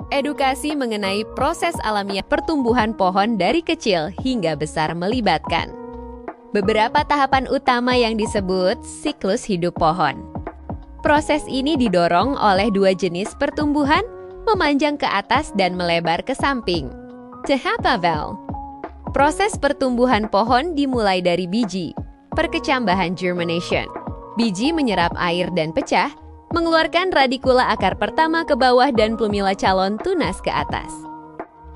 Edukasi mengenai proses alamiah pertumbuhan pohon dari kecil hingga besar melibatkan beberapa tahapan utama yang disebut siklus hidup pohon. Proses ini didorong oleh dua jenis pertumbuhan, memanjang ke atas dan melebar ke samping. Tahap awal. Proses pertumbuhan pohon dimulai dari biji, perkecambahan germination. Biji menyerap air dan pecah, mengeluarkan radikula akar pertama ke bawah dan plumila calon tunas ke atas.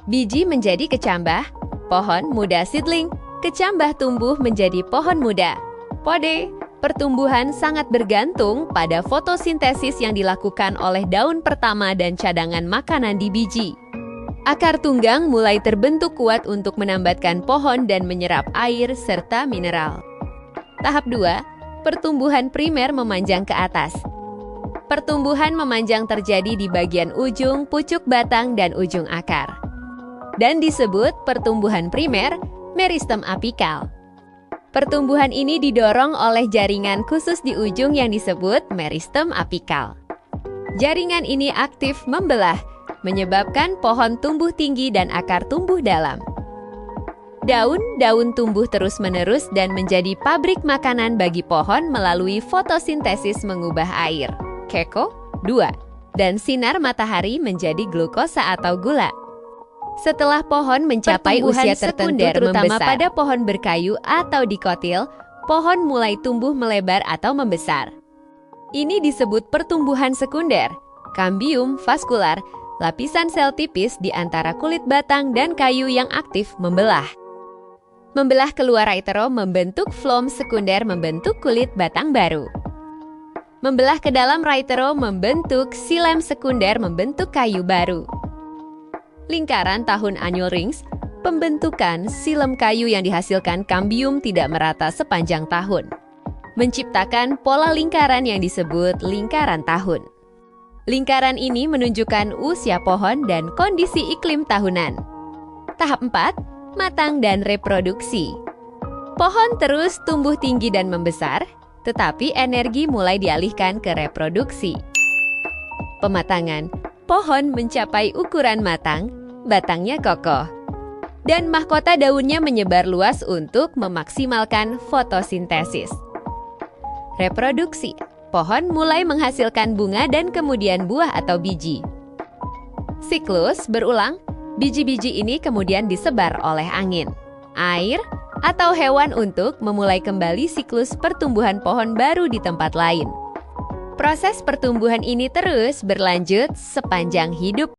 Biji menjadi kecambah, pohon muda seedling, kecambah tumbuh menjadi pohon muda. Pode, pertumbuhan sangat bergantung pada fotosintesis yang dilakukan oleh daun pertama dan cadangan makanan di biji. Akar tunggang mulai terbentuk kuat untuk menambatkan pohon dan menyerap air serta mineral. Tahap 2, pertumbuhan primer memanjang ke atas. Pertumbuhan memanjang terjadi di bagian ujung, pucuk batang, dan ujung akar. Dan disebut pertumbuhan primer, meristem apikal. Pertumbuhan ini didorong oleh jaringan khusus di ujung yang disebut meristem apikal. Jaringan ini aktif membelah, menyebabkan pohon tumbuh tinggi dan akar tumbuh dalam. Daun tumbuh terus-menerus dan menjadi pabrik makanan bagi pohon melalui fotosintesis mengubah air, keko, 2, dan sinar matahari menjadi glukosa atau gula. Setelah pohon mencapai usia tertentu terutama pada pohon berkayu atau dikotil, pohon mulai tumbuh melebar atau membesar. Ini disebut pertumbuhan sekunder, kambium vaskular, lapisan sel tipis di antara kulit batang dan kayu yang aktif membelah. Membelah keluar raitero membentuk floem sekunder membentuk kulit batang baru. Membelah ke dalam raitero membentuk xilem sekunder membentuk kayu baru. Lingkaran tahun annual rings, pembentukan xilem kayu yang dihasilkan kambium tidak merata sepanjang tahun, menciptakan pola lingkaran yang disebut lingkaran tahun. Lingkaran ini menunjukkan usia pohon dan kondisi iklim tahunan. Tahap 4, matang dan reproduksi. Pohon terus tumbuh tinggi dan membesar, tetapi energi mulai dialihkan ke reproduksi. Pematangan, pohon mencapai ukuran matang, batangnya kokoh, dan mahkota daunnya menyebar luas untuk memaksimalkan fotosintesis. Reproduksi, pohon mulai menghasilkan bunga dan kemudian buah atau biji. Siklus berulang, biji-biji ini kemudian disebar oleh angin, air, atau hewan untuk memulai kembali siklus pertumbuhan pohon baru di tempat lain. Proses pertumbuhan ini terus berlanjut sepanjang hidup